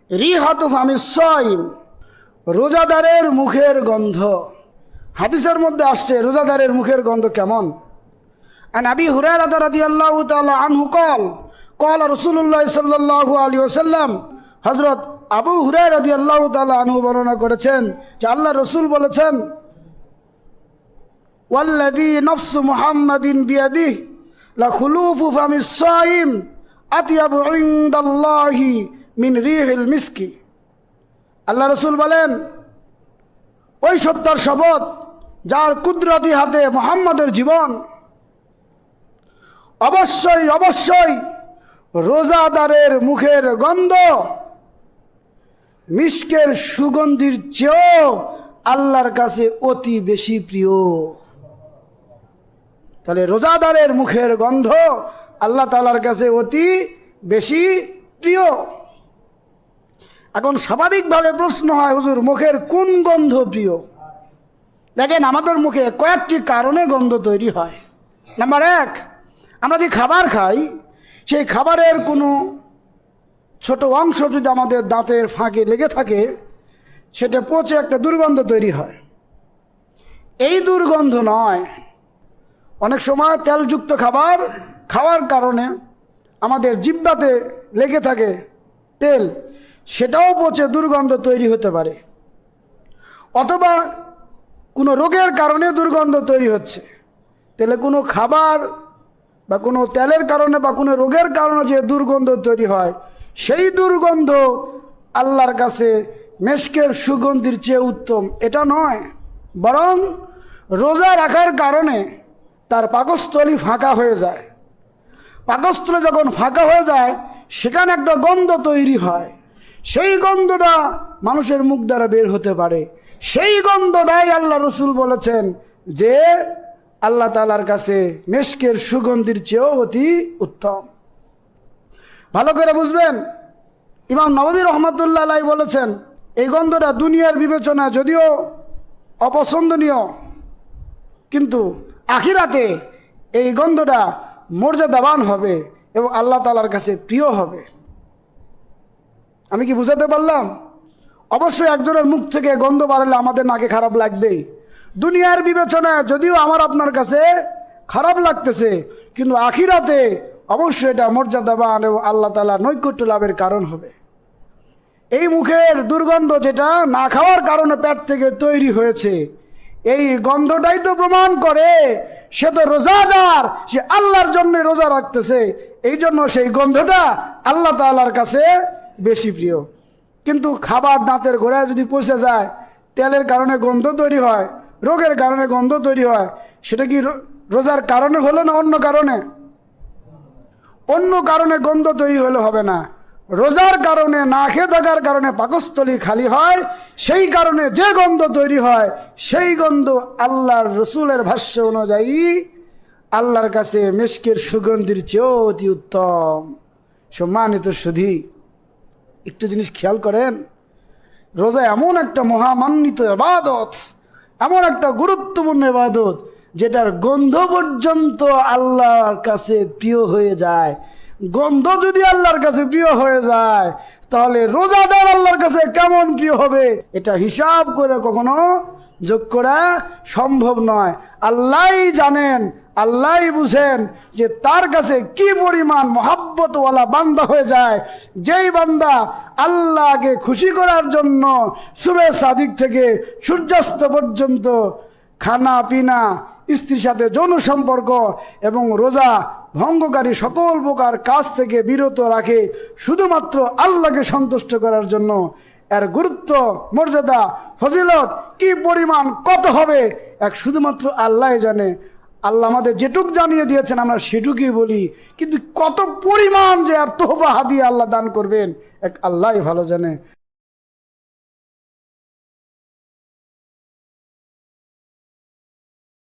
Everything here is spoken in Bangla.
রিহাতু ফামিস সাইম, রোজাদারের মুখের গন্ধ। হাদিসের মধ্যে আসছে রোজাদারের মুখের গন্ধ কেমন। আন আবি হুরায়রা রাদিয়াল্লাহু তাআলা আনহু قال رسول الله صلى الله عليه وسلم, হযরত আবু হুরায়রা রাদিয়াল্লাহু তাআলা আনহু বর্ণনা করেছেন যে আল্লাহ রাসূল বলেছেন, ওয়াল্লাযী নাফসু মুহাম্মাদিন বিয়াদিহি লাখুলুফু ফামিস সাইম আতয়াবু ইনদাল্লাহি মিন রিহিল মিসকি। আল্লাহ রাসূল বলেন, ওই সত্তার শপথ যার কুদরতি হাতে মুহাম্মাদের জীবন, অবশ্যই অবশ্যই রোজাদারের মুখের গন্ধ মিস্কের সুগন্ধির চেয়েও আল্লাহর কাছে অতি বেশি প্রিয়। তাহলে রোজাদারের মুখের গন্ধ আল্লাহ তাআলার কাছে অতি বেশি প্রিয়। এখন স্বাভাবিকভাবে প্রশ্ন হয়, হুজুর মুখের কোন গন্ধ প্রিয়? দেখেন, আমাদের মুখে কয়েকটি কারণে গন্ধ তৈরি হয়। নাম্বার এক, আমরা যে খাবার খাই সেই খাবারের কোনো ছোট অংশ যদি আমাদের দাঁতের ফাঁকে লেগে থাকে, সেটা পচে একটা দুর্গন্ধ তৈরি হয়। এই দুর্গন্ধ নয়, অনেক সময় তেলযুক্ত খাবার খাওয়ার কারণে আমাদের জিহ্বাতে লেগে থাকে তেল, সেটাও পচে দুর্গন্ধ তৈরি হতে পারে। অথবা কোনো রোগের কারণে দুর্গন্ধ তৈরি হচ্ছে। তাহলে কোনো খাবার বা কোনো তেলের কারণে বা কোনো রোগের কারণে যে দুর্গন্ধ তৈরি হয়, সেই দুর্গন্ধ আল্লাহর কাছে মেশকের সুগন্ধির চেয়ে উত্তম এটা নয়। বরং রোজা রাখার কারণে তার পাকস্থলী ফাঁকা হয়ে যায়। পাকস্থলী যখন ফাঁকা হয়ে যায়, সেখানে একটা গন্ধ তৈরি হয়। সেই গন্ধটা মানুষের মুখ দ্বারা বের হতে পারে। সেই গন্ধটাই আল্লাহ রসুল বলেছেন যে আল্লাহ তাআলার কাছে মেশকের সুগন্ধির চেয়েও অতি উত্তম। ভালো করে বুঝবেন, ইমাম নববী রহমাতুল্লাহ আলাইহি বলেছেন, এই গন্ধটা দুনিয়ার বিবেচনা যদিও অপছন্দনীয়, কিন্তু আখিরাতে এই গন্ধটা মর্যাদাবান হবে এবং আল্লাহ তাআলার কাছে প্রিয় হবে। আমি কি বুঝাতে পারলাম? অবশ্যই একজনের মুখ থেকে গন্ধ বাড়লে আমাদের নাকে খারাপ লাগবেই। দুনিয়ার বিবেচনায় যদিও আমার আপনার কাছে খারাপ লাগতেছে, কিন্তু আখিরাতে অবশ্যই এটা মর্যাদাবান এবং আল্লাহ তাআলা নৈকট্য লাভের কারণ হবে। এই মুখের দুর্গন্ধ যেটা না খাওয়ার কারণে পেট থেকে তৈরি হয়েছে, এই গন্ধটাই তো প্রমাণ করে সে তো রোজাদার, সে আল্লাহর জন্য রোজা রাখতেছে। এই জন্য সেই গন্ধটা আল্লাহ তাআলার কাছে বেশি প্রিয়। কিন্তু খাবার দাঁতের গোড়ায় যদি পচে যায়, তেলের কারণে গন্ধ তৈরি হয়, রোগের কারণে গন্ধ তৈরি হয়, সেটা কি রোজার কারণে হলো না অন্য কারণে? অন্য কারণে গন্ধ তৈরি হলে হবে না। রোজার কারণে, না খেয়ে থাকার কারণে পাকস্থলী খালি হয়, সেই কারণে যে গন্ধ তৈরি হয়, সেই গন্ধ আল্লাহর রসুলের ভাষ্য অনুযায়ী আল্লাহর কাছে মিস্কের সুগন্ধির চেয়েও অতি উত্তম। সম্মানিত সুধী, একটু জিনিস খেয়াল করেন, রোজা এমন একটা মহামান্বিত ইবাদত, এমন একটা গুরুত্বপূর্ণ ইবাদত, যেটার গন্ধ পর্যন্ত আল্লাহর কাছে প্রিয় হয়ে যায়। গন্ধ যদি আল্লাহর কাছে প্রিয় হয়ে যায়, তাহলে রোজাদার আল্লাহর কাছে কেমন প্রিয় হবে, এটা হিসাব করে কখনো যোগ করা সম্ভব নয়। আল্লাহই জানেন, আল্লাহই বুঝেন যে তার কাছে কি পরিমাণ মহাব্বতওয়ালা বান্দা হয়ে যায়। যেই বান্দা আল্লাহকে খুশি করার জন্য সুবে সাদিক থেকে সূর্যাস্ত পর্যন্ত খানা পিনা, স্ত্রীর সাথে যৌন সম্পর্ক এবং রোজা ভঙ্গকারী সকল প্রকার কাজ থেকে বিরত রাখে শুধুমাত্র আল্লাহকে সন্তুষ্ট করার জন্য, এর গুরুত্ব, মর্যাদা, ফজিলত কি পরিমাণ কত হবে এক শুধুমাত্র আল্লাহ জানে। আল্লাহ আমাদের যেটুক জানিয়ে দিয়েছেন আমরা সেটুকুই বলি, কিন্তু কত পরিমাণ যে আর তোহফা হাদিয়া আল্লাহ দান করবেন এক আল্লাহই ভালো জানে।